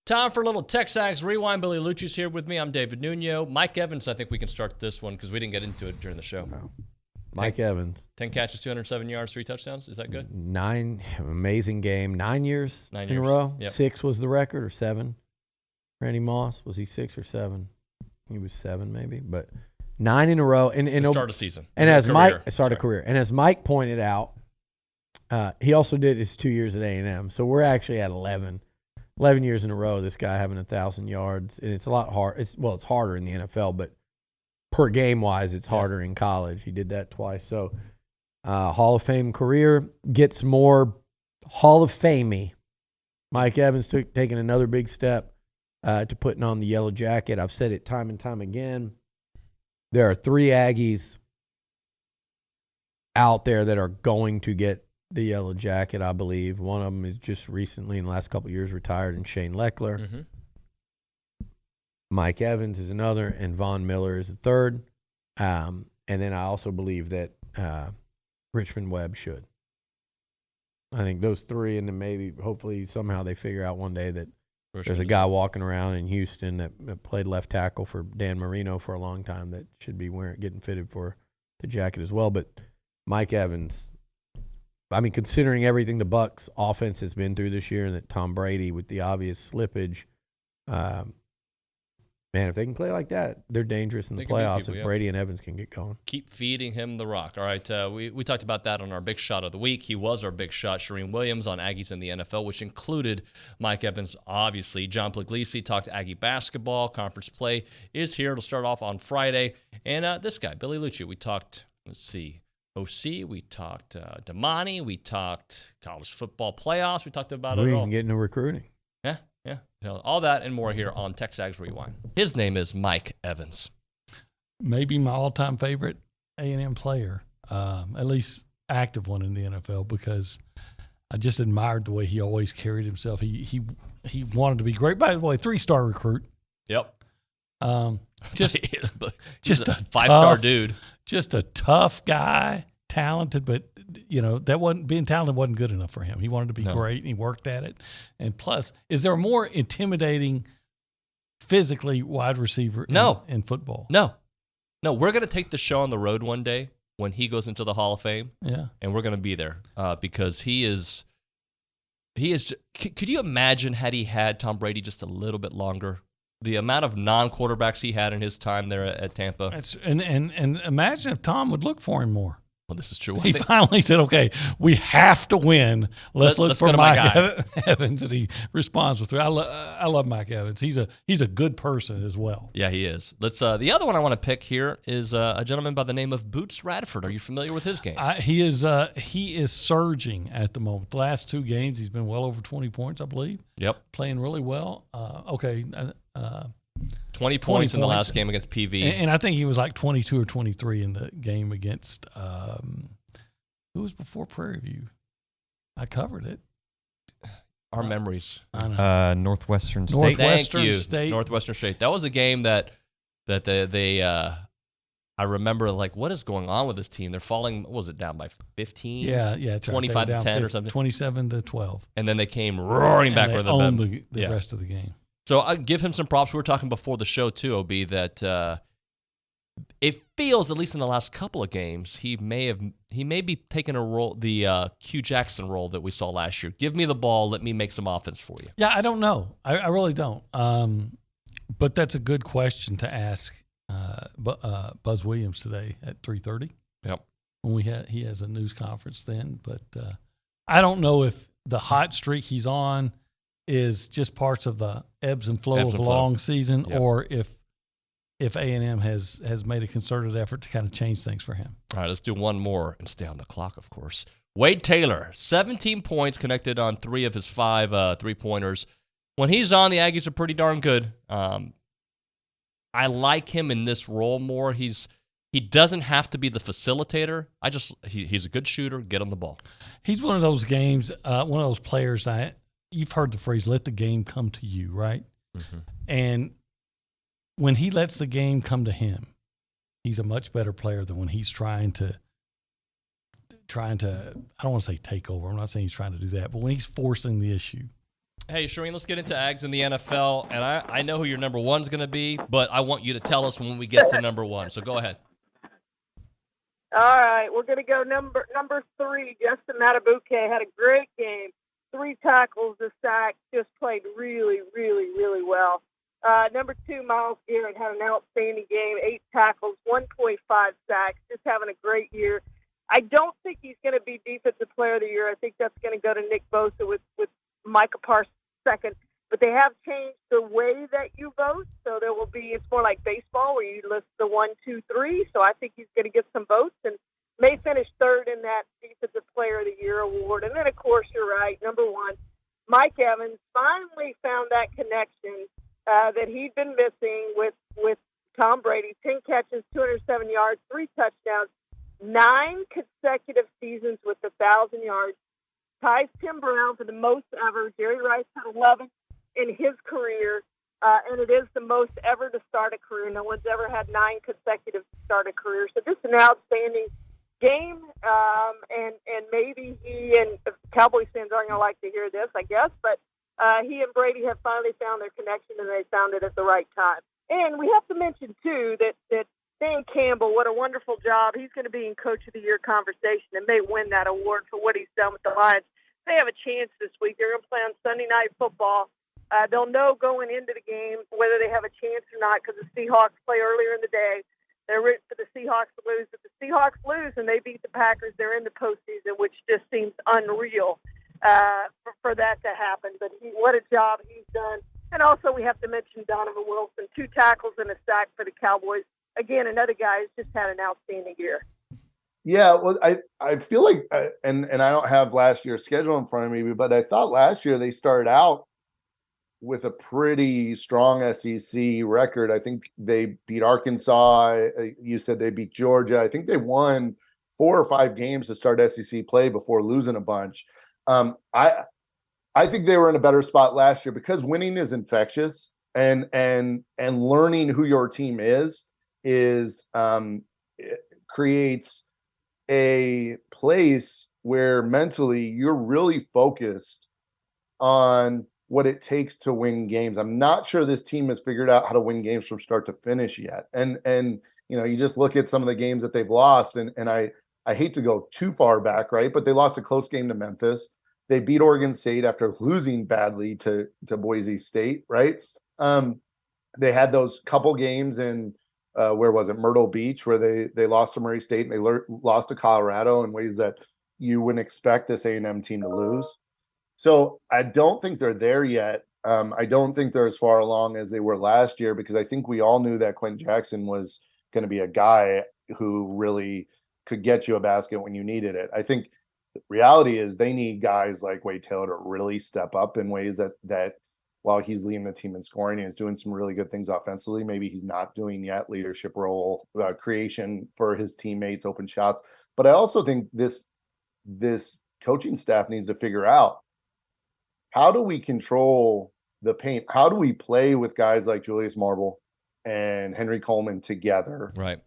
Time for a little TexAgs Rewind. Billy Liucci's here with me. I'm David Nuno. Mike Evans, I think we can start this one because we didn't get into it during the show. No. Mike Evans. 10 catches, 207 yards, 3 touchdowns. Is that good? 9, amazing game. 9 years in a row. Yep. 6 was the record, or 7. Randy Moss, was he 6 or 7? He was 7 maybe, but 9 in a row. And start a season. And as Mike started a career. And as Mike pointed out, he also did his 2 years at A&M. So we're actually at 11 years in a row, this guy having 1,000 yards. And it's a lot hard. It's harder in the NFL, but per game wise, it's harder in college. He did that twice. So Hall of Fame career gets more Hall of Fame-y. Mike Evans taking another big step to putting on the yellow jacket. I've said it time and time again. There are 3 Aggies out there that are going to get the yellow jacket, I believe. One of them is just recently in the last couple of years retired, and Shane Leckler. Mm-hmm. Mike Evans is another, and Von Miller is a third. And then I also believe that Richmond Webb should. I think those 3, and then maybe, hopefully, somehow they figure out one day that there's a guy walking around in Houston that played left tackle for Dan Marino for a long time that should be getting fitted for the jacket as well. But Mike Evans, I mean, considering everything the Bucs offense has been through this year and that Tom Brady with the obvious slippage, man, if they can play like that, they're dangerous in the playoffs if Brady and Evans can get going. Keep feeding him the rock. All right, we talked about that on our big shot of the week. He was our big shot, Charean Williams, on Aggies in the NFL, which included Mike Evans, obviously. John Pugliese talked Aggie basketball. Conference play is here. It'll start off on Friday. And this guy, Billy Liucci, we talked, OC, we talked Damani, we talked college football playoffs. We talked about it all. We can get into recruiting. Yeah. All that and more here on TexAgs Rewind. His name is Mike Evans. Maybe my all-time favorite A&M player, at least active one in the NFL, because I just admired the way he always carried himself. He wanted to be great. By the way, 3-star recruit. Yep. Just a 5-star dude. Just a tough guy, talented, but being talented wasn't good enough for him. He wanted to be great, and he worked at it. And plus, is there a more intimidating, physically wide receiver in football? No. We're going to take the show on the road one day when he goes into the Hall of Fame. Yeah, and we're going to be there because he is. Could you imagine had he had Tom Brady just a little bit longer? The amount of non-quarterbacks he had in his time there at Tampa. And imagine if Tom would look for him more. Well, this is true. He finally said, okay, we have to win. Let's look for Mike Evans. And he responds with, I love Mike Evans. He's a good person as well. Yeah, he is. Let's. The other one I want to pick here is a gentleman by the name of Boots Radford. Are you familiar with his game? He is surging at the moment. The last 2 games, he's been well over 20 points, I believe. Yep. Playing really well. 20 points in the last game against PV. And I think he was like 22 or 23 in the game against who was before Prairie View? I covered it. Our memories. I know. Northwestern State. Northwestern State. That was a game that they I remember, like, what is going on with this team? They're falling, what was it, down by 15? Yeah, it's 25 to 10 or something. 27 to 12. And then they came roaring back with the rest of the game. So I give him some props. We were talking before the show too, OB, that it feels, at least in the last couple of games, he may be taking a role, the Q Jackson role that we saw last year. Give me the ball, let me make some offense for you. Yeah, I don't know. I really don't. But that's a good question to ask Buzz Williams today at 3:30. Yep. When he has a news conference then, but I don't know if the hot streak he's on is just parts of the ebbs and flow of a long season, or if A&M has made a concerted effort to kind of change things for him. All right, let's do one more and stay on the clock, of course. Wade Taylor, 17 points, connected on 3 of his 5 3-pointers. When he's on, the Aggies are pretty darn good. I like him in this role more. He doesn't have to be the facilitator. He's a good shooter. Get him the ball. He's one of those games, one of those players that you've heard the phrase, let the game come to you, right? Mm-hmm. And when he lets the game come to him, he's a much better player than when he's trying to, I don't want to say take over. I'm not saying he's trying to do that, but when he's forcing the issue. Hey, Charean, let's get into Ags in the NFL. And I know who your number one's going to be, but I want you to tell us when we get to number one. So go ahead. All right, we're going to go number 3. Justin Matabuke had a great game. 3 tackles, a sack, just played really, really, really well. Number 2, Myles Garrett had an outstanding game. 8 tackles, 1.5 sacks, just having a great year. I don't think he's going to be Defensive Player of the Year. I think that's going to go to Nick Bosa with Micah Parsons second. But they have changed the way that you vote, so there will be, it's more like baseball where you list the 1, 2, 3. So I think he's going to get some votes and may finish third in that Defensive Player of the Year award. And then, of course, you're right, number 1, Mike Evans finally found that connection that he'd been missing with Tom Brady. 10 catches, 207 yards, 3 touchdowns, 9 consecutive seasons with 1,000 yards. Ties Tim Brown for the most ever. Jerry Rice had 11 in his career, and it is the most ever to start a career. No one's ever had 9 consecutive to start a career. So this is an outstanding game, and maybe he and Cowboys fans aren't going to like to hear this, I guess, but he and Brady have finally found their connection, and they found it at the right time. And we have to mention, too, that Dan Campbell, what a wonderful job. He's going to be in Coach of the Year conversation and may win that award for what he's done with the Lions. They have a chance this week. They're going to play on Sunday Night Football. They'll know going into the game whether they have a chance or not because the Seahawks play earlier in the day. They're rooting for the Seahawks to lose. If the Seahawks lose and they beat the Packers, they're in the postseason, which just seems unreal for that to happen. But what a job he's done. And also we have to mention Donovan Wilson, 2 tackles and a sack for the Cowboys. Again, another guy who's just had an outstanding year. Yeah, well, I feel like, and I don't have last year's schedule in front of me, but I thought last year they started out with a pretty strong SEC record. I think they beat Arkansas. You said they beat Georgia. I think they won 4 or 5 games to start SEC play before losing a bunch. I think they were in a better spot last year because winning is infectious, and learning who your team is creates a place where mentally you're really focused on what it takes to win games. I'm not sure this team has figured out how to win games from start to finish yet. And you just look at some of the games that they've lost, and I hate to go too far back, right? But they lost a close game to Memphis. They beat Oregon State after losing badly to Boise State, right? They had those couple games in where was it, Myrtle Beach, where they lost to Murray State and they lost to Colorado in ways that you wouldn't expect this A&M team to lose. So I don't think they're there yet. I don't think they're as far along as they were last year because I think we all knew that Quentin Jackson was going to be a guy who really could get you a basket when you needed it. I think the reality is they need guys like Wade Taylor to really step up in ways that while he's leading the team in scoring and is doing some really good things offensively, maybe he's not doing yet leadership role, creation for his teammates, open shots. But I also think this coaching staff needs to figure out, how do we control the paint? How do we play with guys like Julius Marble and Henry Coleman together? Right.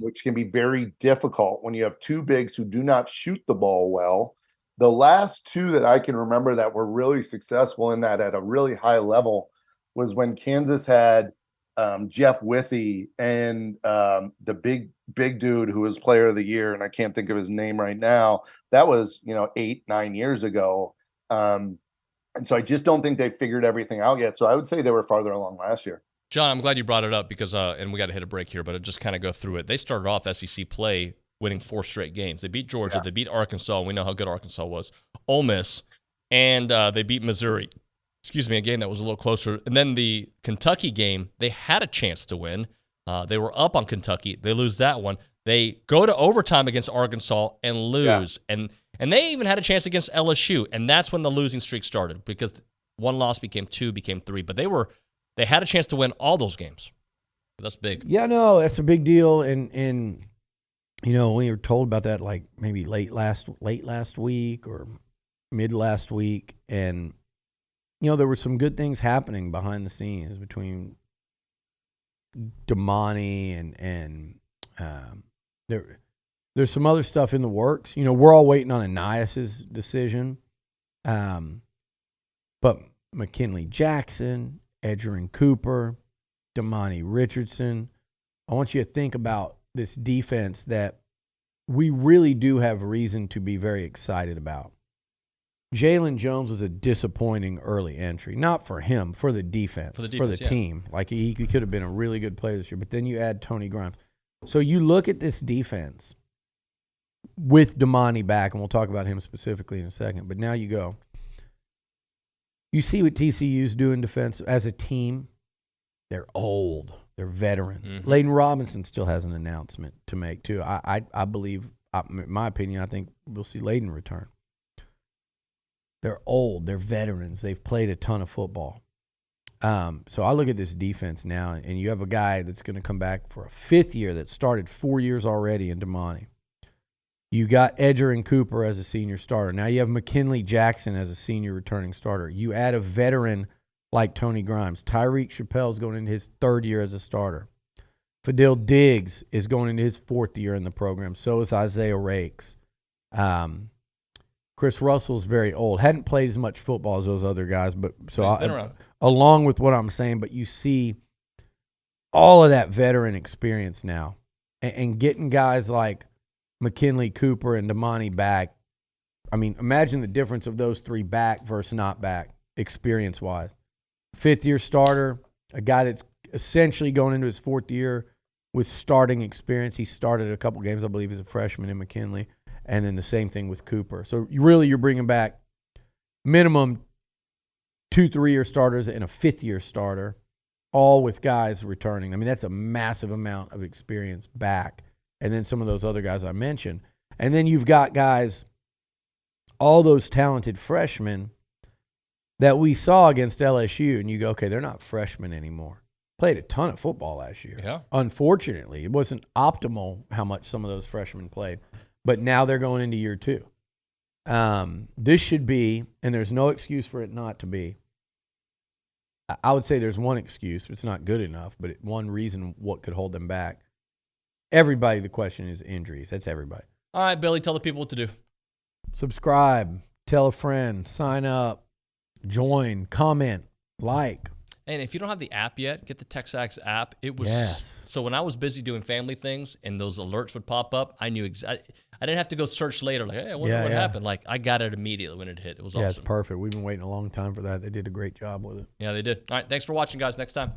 Which can be very difficult when you have 2 bigs who do not shoot the ball well. The last 2 that I can remember that were really successful in that at a really high level was when Kansas had Jeff Withey and the big dude who was player of the year, and I can't think of his name right now. That was 8-9 years ago. And so I just don't think they figured everything out yet. So I would say they were farther along last year. John, I'm glad you brought it up because, and we got to hit a break here, but just kind of go through it. They started off SEC play winning 4 straight games. They beat Georgia. They beat Arkansas. We know how good Arkansas was. Ole Miss. And they beat Missouri. A game that was a little closer. And then the Kentucky game, they had a chance to win. They were up on Kentucky. They lose that one. They go to overtime against Arkansas and lose. Yeah. And they even had a chance against LSU. And that's when the losing streak started because 1 loss became 2, became 3. But they had a chance to win all those games. That's big. Yeah, no, that's a big deal. And we were told about that like maybe late last week or mid last week. And, there were some good things happening behind the scenes between Damani and there's some other stuff in the works. We're all waiting on Anias's decision. But McKinley Jackson, Edgerrin Cooper, Damani Richardson. I want you to think about this defense that we really do have reason to be very excited about. Jalen Jones was a disappointing early entry. Not for him, for the defense, for the team. Like, he could have been a really good player this year. But then you add Tony Grimes. So you look at this defense with Damani back, and we'll talk about him specifically in a second. But now you go. You see what TCU's doing defense as a team. They're old. They're veterans. Mm-hmm. Layden Robinson still has an announcement to make, too. I believe, in my opinion, I think we'll see Layden return. They're old. They're veterans. They've played a ton of football. So I look at this defense now, and you have a guy that's going to come back for a 5th year that started 4 years already in Damani. You got Edgerrin Cooper as a senior starter. Now you have McKinley Jackson as a senior returning starter. You add a veteran like Tony Grimes. Tyreek Chappelle's going into his 3rd year as a starter. Fadil Diggs is going into his 4th year in the program. So is Isaiah Rakes. Chris Russell's very old. Hadn't played as much football as those other guys, but along with what I'm saying, but you see all of that veteran experience now, and getting guys like McKinley Cooper and Damani back. I mean, imagine the difference of those 3 back versus not back, experience-wise. 5th-year starter, a guy that's essentially going into his 4th year with starting experience. He started a couple games, I believe, as a freshman in McKinley. And then the same thing with Cooper. So you're bringing back minimum 2 3-year starters and a 5th-year starter, all with guys returning. I mean, that's a massive amount of experience back. And then some of those other guys I mentioned. And then you've got guys, all those talented freshmen that we saw against LSU, and you go, okay, they're not freshmen anymore. Played a ton of football last year. Yeah. Unfortunately, it wasn't optimal how much some of those freshmen played. But now they're going into year 2. This should be, and there's no excuse for it not to be. I would say there's one excuse. It's not good enough, but one reason what could hold them back. Everybody, the question is injuries. That's everybody. All right, Billy, tell the people what to do. Subscribe, tell a friend, sign up, join, comment, like. And if you don't have the app yet, get the TexAgs app. It was So when I was busy doing family things and those alerts would pop up, I knew exactly. I didn't have to go search later. Like, hey, I wonder what happened. Like, I got it immediately when it hit. It was awesome. Yeah, it's perfect. We've been waiting a long time for that. They did a great job with it. Yeah, they did. All right, thanks for watching, guys. Next time.